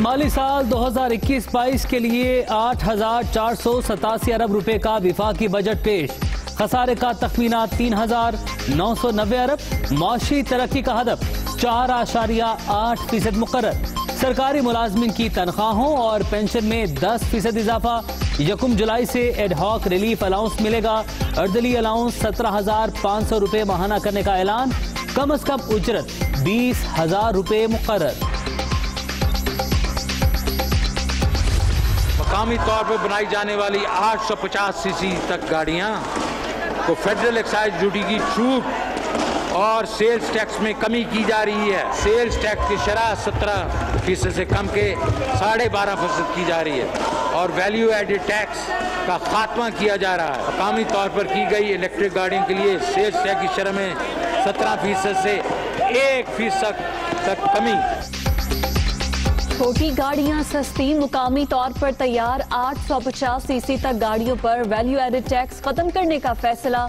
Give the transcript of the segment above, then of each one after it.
माली साल 2021-22 के लिए 8,487 अरब रुपए का विफाकी बजट पेश। खसारे का तखमीना 3,990 अरब। माशी तरक्की का हदफ 4.8% मुकर्रर। सरकारी मुलाजमिन की तनख्वाहों और पेंशन में 10% इजाफा। 1 जुलाई से एडहॉक रिलीफ अलाउंस मिलेगा। अर्दली अलाउंस 17,500 रुपए माहाना करने का ऐलान। कम अज कम उजरत 20,000 रुपए मुकर्रर। मकामी तौर पर बनाई जाने वाली 850 सीसी तक गाड़ियां को फेडरल एक्साइज ड्यूटी की छूट और सेल्स टैक्स में कमी की जा रही है। सेल्स टैक्स की शरह 17% से कम के 12.5% की जा रही है और वैल्यू एडेड टैक्स का खात्मा किया जा रहा है। मकामी तौर पर की गई इलेक्ट्रिक गाड़ियों के लिए सेल्स टैक्स की शरह में 17% से 1% तक कमी। छोटी गाड़ियां सस्ती। मुकामी तौर पर तैयार 850 सीसी तक गाड़ियों पर वैल्यू एडेड टैक्स खत्म करने का फैसला।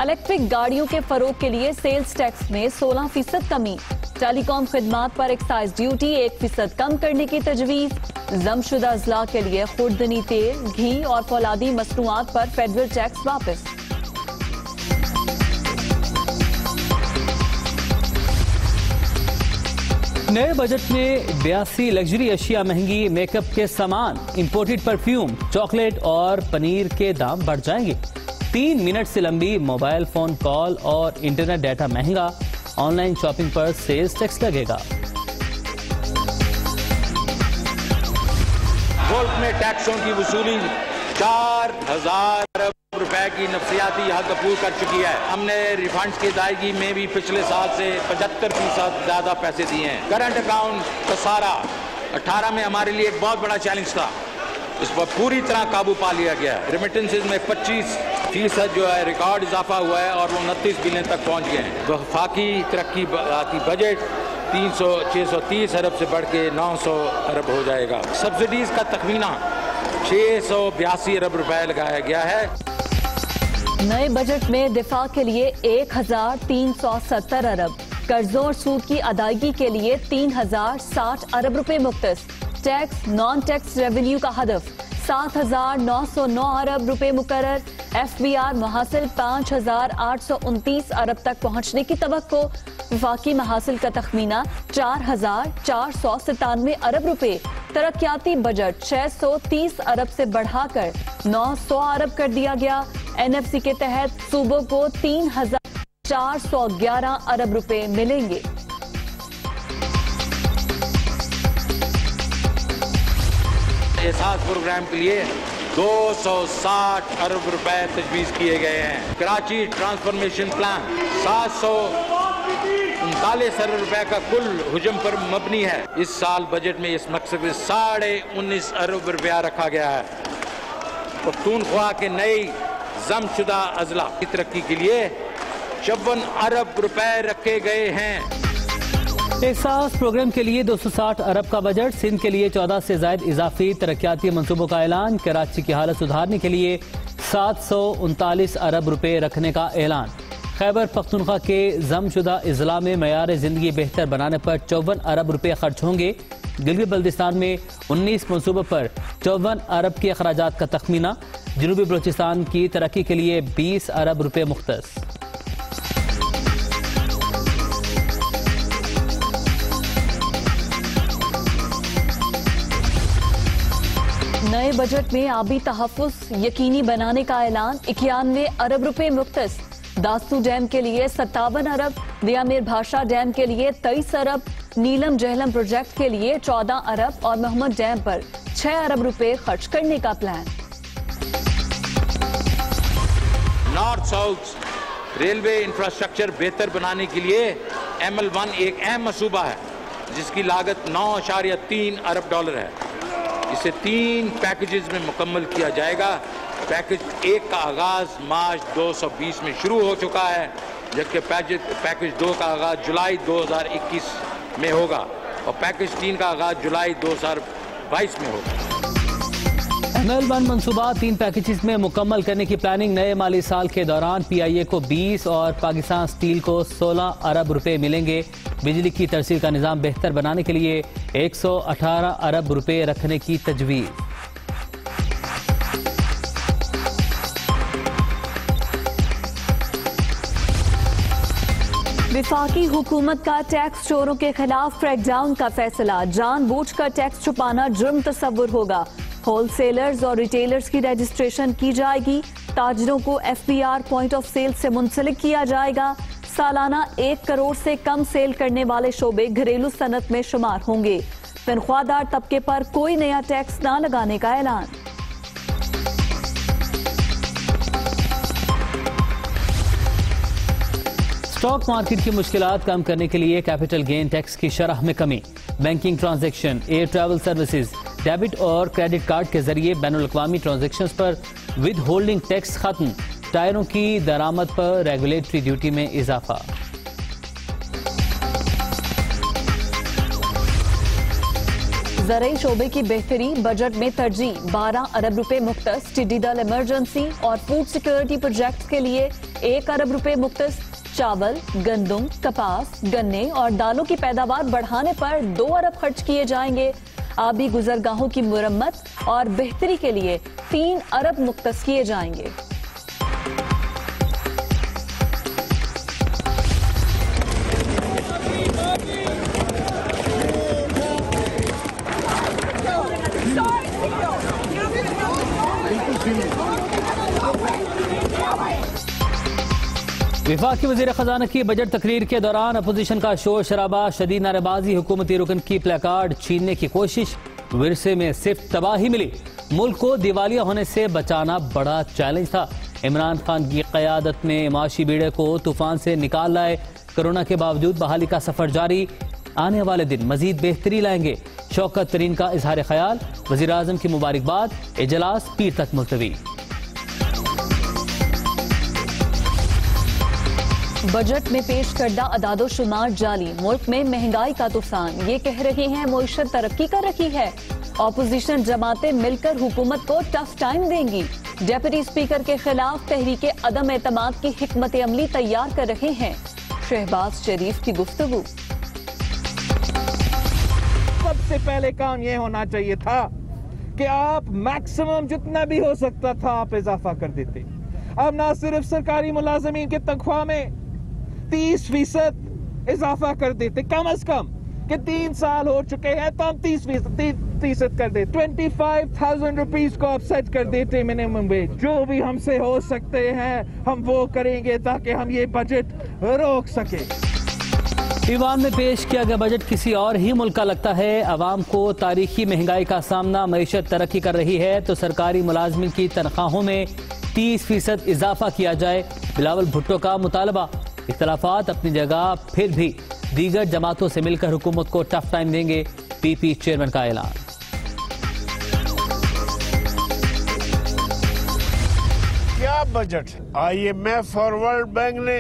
इलेक्ट्रिक गाड़ियों के फरोग के लिए सेल्स टैक्स में 16% कमी। टेलीकॉम खिदमात पर एक्साइज ड्यूटी 1% कम करने की तजवीज। जमशुदा अजला के लिए खुर्दनी तेल, घी और फौलादी मसनूआत पर फेडरल टैक्स वापस। नए बजट में 82 लग्जरी अशिया महंगी। मेकअप के सामान, इंपोर्टेड परफ्यूम, चॉकलेट और पनीर के दाम बढ़ जाएंगे। 3 मिनट से लंबी मोबाइल फोन कॉल और इंटरनेट डाटा महंगा। ऑनलाइन शॉपिंग पर सेल्स टैक्स लगेगा। मुल्क में टैक्सों की वसूली 4,000 अरब रुपए की नफसियाती हद अपूर कर चुकी है। हमने रिफंड्स की अदायगी में भी पिछले साल से 75% ज्यादा पैसे दिए हैं। करंट अकाउंट खसारा 18 में हमारे लिए एक बहुत बड़ा चैलेंज था, इस पर पूरी तरह काबू पा लिया गया है। रेमिटेंसेज में 25% जो है रिकॉर्ड इजाफा हुआ है और वो 29 बिलियन तक पहुंच गए हैं। वफाकी तरक्की बजट 630 अरब से बढ़ के 900 अरब हो जाएगा। सब्सिडीज का तखमीना 682 अरब रुपए लगाया गया है। नए बजट में दिफा के लिए 1,370 अरब। कर्जों और सूद की अदायगी के लिए 3,060 अरब रुपए मुख्तस। टैक्स नॉन टैक्स रेवेन्यू का हदफ 7,909 अरब रुपए मुकर्रर। FBR महासिल 5,829 अरब तक पहुंचने की तवक्को। वफाकी महासिल का तखमीना 4,497 अरब रुपए। तरक्याती बजट 630 अरब से बढ़ाकर 900 अरब कर दिया गया। NFC के तहत सूबों को 3,411 अरब रुपए मिलेंगे। एहसास प्रोग्राम के लिए 260 अरब रुपए तजवीज किए गए हैं। कराची ट्रांसफॉर्मेशन प्लान 739 अरब रुपए का कुल हुजम पर मबनी है। इस साल बजट में इस मकसद से 19.5 अरब रुपया रखा गया है। पख्तूनख्वा के नई जमशुदा अजला की तरक्की के लिए 54 अरब रुपए रखे गए हैं। एहसास प्रोग्राम के लिए 260 अरब का बजट। सिंध के लिए 14 से ज्यादा इजाफी तरक्याती मंसूबों का ऐलान। कराची की हालत सुधारने के लिए 739 अरब रुपए रखने का ऐलान। खैबर पख्तूनख्वा के जमशुदा अजला में मयार जिंदगी बेहतर बनाने पर 54 अरब रुपए खर्च होंगे। गिलगित बल्दिस्तान में 19 मंसूबों पर 54 अरब के अखराजात का तखमीना। जनूबी बलोचिस्तान की तरक्की के लिए 20 अरब रुपए मुख्तस। नए बजट में आबी तहफ़्फ़ुज़ यकीनी बनाने का ऐलान। 91 अरब रुपए मुख्तस। दास्तू डैम के लिए 57 अरब। दियामिर भाषा डैम के लिए 23 अरब। नीलम जहलम प्रोजेक्ट के लिए 14 अरब और मोहम्मद डैम पर 6 अरब रुपए खर्च करने का plan. North south railway infrastructure बेहतर बनाने के लिए ML1 एक अहम मंसूबा है जिसकी लागत 9.3 अरब डॉलर है। इसे 3 पैकेजेस में मुकम्मल किया जाएगा। पैकेज 1 का आगाज मार्च 2020 में शुरू हो चुका है, जबकि पैकेज 2 का आगाज जुलाई 2021 में होगा और पैकेज 3 का आगाज जुलाई 2022 में होगा। ML1 मंसूबा 3 पैकेजेस में मुकम्मल करने की प्लानिंग। नए माली साल के दौरान PIA को 20 और पाकिस्तान स्टील को 16 अरब रुपए मिलेंगे। बिजली की तरसील का निज़ाम बेहतर बनाने के लिए 118 अरब रुपए रखने की तजवीज़। विफाकी हुकूमत का टैक्स चोरों के खिलाफ क्रैकडाउन का फैसला। जानबूझकर टैक्स छुपाना जुर्म तस्वुर होगा। होलसेलर्स और रिटेलर्स की रजिस्ट्रेशन की जाएगी। ताजरों को FPR पॉइंट ऑफ सेल से मुंसलिक किया जाएगा। सालाना 1 करोड़ से कम सेल करने वाले शोबे घरेलू सनत में शुमार होंगे। तनख्वाहदार तबके पर कोई नया टैक्स न लगाने का ऐलान। स्टॉक मार्केट की मुश्किलात कम करने के लिए कैपिटल गेन टैक्स की शरह में कमी। Banking transaction, air travel services, debit और क्रेडिट कार्ड के जरिए बैनुल-अक़वामी ट्रांजैक्शंस पर विद होल्डिंग टैक्स खत्म। टायरों की दरामद पर रेगुलेटरी ड्यूटी में इजाफा। ज़राई शोबे की बेहतरी, बजट में तरजीह। 12 अरब रुपए मुख्तस टिड्डी दल इमरजेंसी और फूड सिक्योरिटी प्रोजेक्ट के लिए 1 अरब रुपए मुख्तस। चावल, गंदम, कपास, गन्ने और दालों की पैदावार बढ़ाने पर 2 अरब खर्च किए जाएंगे। आबी गुजरगाहों की मुरम्मत और बेहतरी के लिए 3 अरब मुख्तस किए जाएंगे। विफाकी वज़ीर खजाना की बजट तकरीर के दौरान अपोजिशन का शोर शराबा, शदीद नारेबाजी, हुकूमती रुकन की प्लेकार्ड छीनने की कोशिश। विरसे में सिर्फ तबाही मिली। मुल्क को दिवालिया होने से बचाना बड़ा चैलेंज था। इमरान खान की क़यादत में माशी बीड़े को तूफान से निकाल लाए। कोरोना के बावजूद बहाली का सफर जारी। आने वाले दिन मजीद बेहतरी लाएंगे। शौकत तरीन का इजहार ख्याल। वज़ीर आज़म की मुबारकबाद। इजलास पीर तक मुलतवी। बजट में पेश करदा अदादो शुमार जाली। मुल्क में महंगाई का तूफान। ये कह रहे हैं मईशत तरक्की कर रही है। ऑपोजिशन जमातें मिलकर हुकूमत को टफ टाइम देंगी। डेप्यूटी स्पीकर के खिलाफ तहरीके अदम एतमाद की हिकमत अमली तैयार कर रहे हैं। शहबाज शरीफ की गुफ्तगू। सबसे पहले काम यह होना चाहिए था कि आप मैक्सिमम जितना भी हो सकता था आप इजाफा कर देते। अब ना सिर्फ सरकारी मुलाजमीन के तनख्वाह में 30% इजाफा कर देते, कम अज कम कि 3 साल हो चुके हैं तो हम 30% कर देते। 25,000 रुपीज को आप सेट कर देते मिनिमम वेज। जो भी हमसे हो सकते हैं हम वो करेंगे ताकि हम ये बजट रोक सके। ईवान में पेश किया गया बजट किसी और ही मुल्क का लगता है। अवाम को तारीखी महंगाई का सामना, मईशत तरक्की कर रही है तो सरकारी मुलाजमिन की तनख्वाहों में 30% इजाफा किया जाए। बिलावल भुट्टो का मुतालबा। इख्तलाफात अपनी जगह, फिर भी दीगर जमातों से मिलकर हुकूमत को टफ टाइम देंगे। PP चेयरमैन का ऐलान। क्या बजट। IMF और वर्ल्ड बैंक ने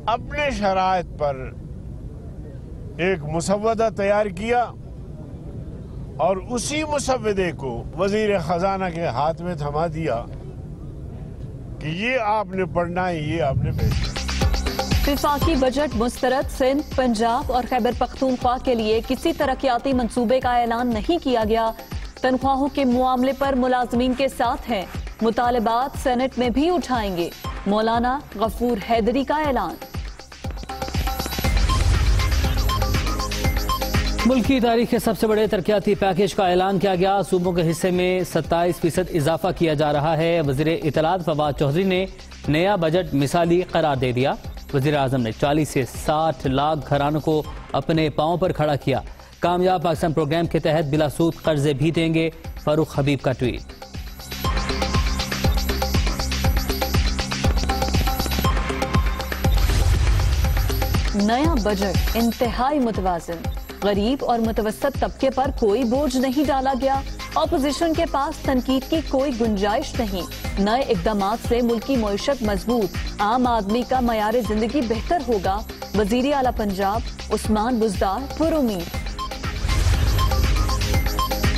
अपने शराइत पर एक मुसव्वदा तैयार किया और उसी मुसव्वदे को वजीर खजाना के हाथ में थमा दिया कि ये आपने पढ़ना है, ये आपने भेजना। विफाकी बजट मुस्तरद। सिंध, पंजाब और खैबर पख्तूनख्वा के लिए किसी तरक्याती मंसूबे का ऐलान नहीं किया गया। तनख्वाहों के मामले पर मुलाजमीन के साथ हैं। मुतालबात सेनेट में भी उठाएंगे। मौलाना गफूर हैदरी का ऐलान। मुल्क की तारीख के सबसे बड़े तरक्याती पैकेज का ऐलान किया गया। सूबों के हिस्से में 27% इजाफा किया जा रहा है। वज़ीर इत्तलात फवाद चौधरी ने नया बजट मिसाली करार दे दिया। वज़ीर आज़म ने 40 से 60 लाख घरानों को अपने पांव पर खड़ा किया। कामयाब पाकिस्तान प्रोग्राम के तहत बिलासूद कर्जे भी देंगे। फारूक हबीब का ट्वीट। नया बजट इंतहाई मुतवाज़िन। गरीब और मुतवस्सत तबके पर कोई बोझ नहीं डाला गया। ऑपोजिशन के पास तनकीद की कोई गुंजाइश नहीं। नए इक़दामात से मुल्क की मईशत मजबूत, आम आदमी का मयार जिंदगी बेहतर होगा। वज़ीर आला पंजाब उस्मान बुज़दार पुरुमीद।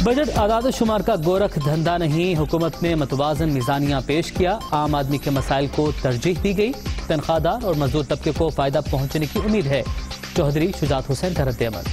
बजट आदाद शुमार का गोरख धंधा नहीं। हुकूमत ने मतवाज़न मिज़ानिया पेश किया। आम आदमी के मसाइल को तरजीह दी गई। तनख्वाहदार और मजदूर तबके को फायदा पहुंचने की उम्मीद है। चौधरी शुजात हुसैन का रद्द-ए-अमल।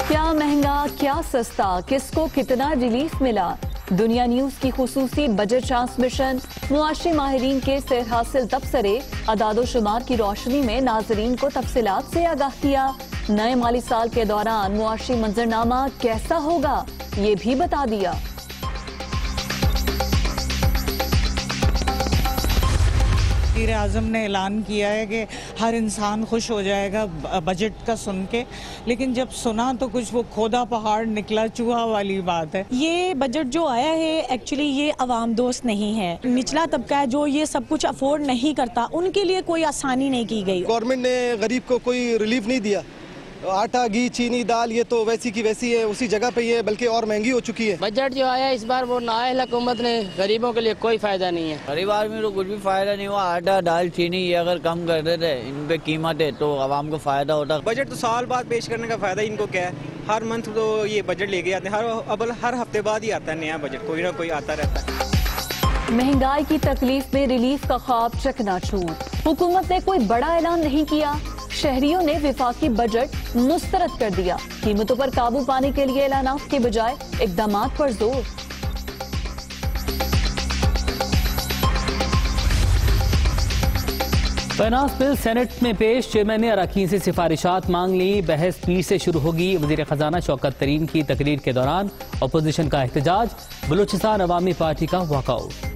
क्या महंगा क्या सस्ता, किसको कितना रिलीफ मिला? दुनिया न्यूज की खुसूसी बजट ट्रांसमिशन मुआशी माहिरीन के सेर हासिल तबसरे अदादोशुमार की रोशनी में नाजरीन को तफसीलात से आगाह किया। नए माली साल के दौरान मुआशी मंजरनामा कैसा होगा ये भी बता दिया। वज़ीर आज़म ने ऐलान किया है कि हर इंसान खुश हो जाएगा बजट का सुन के, लेकिन जब सुना तो कुछ वो खोदा पहाड़ निकला चूहा वाली बात है। ये बजट जो आया है एक्चुअली ये अवाम दोस्त नहीं है। निचला तबका है जो ये सब कुछ अफोर्ड नहीं करता, उनके लिए कोई आसानी नहीं की गई। गवर्नमेंट ने गरीब को कोई रिलीफ नहीं दिया। आटा, घी, चीनी, दाल ये तो वैसी की वैसी है, उसी जगह पे ये बल्कि और महंगी हो चुकी है। बजट जो आया इस बार वो नाअहल हुकूमत ने गरीबों के लिए कोई फायदा नहीं है। गरीब आदमी को कुछ भी फायदा नहीं हुआ। आटा, दाल, चीनी ये अगर कम कर देते इन पे कीमत है तो आवाम को फायदा होता। बजट तो साल बाद पेश करने का फायदा इनको क्या है? हर मंथ तो ये बजट लेके आते हैं, हर हफ्ते बाद ही आता है नया बजट, कोई ना कोई आता रहता है। महंगाई की तकलीफ में रिलीफ का ख्वाब चकनाचूर। हुकूमत ने कोई बड़ा ऐलान नहीं किया। शहरियों ने विफाकी बजट मुस्तरद कर दिया। कीमतों पर काबू पाने के लिए ऐलानात के बजाय इक़दामात पर जोर। फाइनेंस बिल सेनेट में पेश, चेयरमैन ने अराकीन से सिफारिशात मांग ली। बहस पीर से शुरू होगी। वज़ीर खजाना शौकत तरीन की तकरीर के दौरान अपोजिशन का एहतजाज। बलूचिस्तान अवामी पार्टी का वॉकआउट।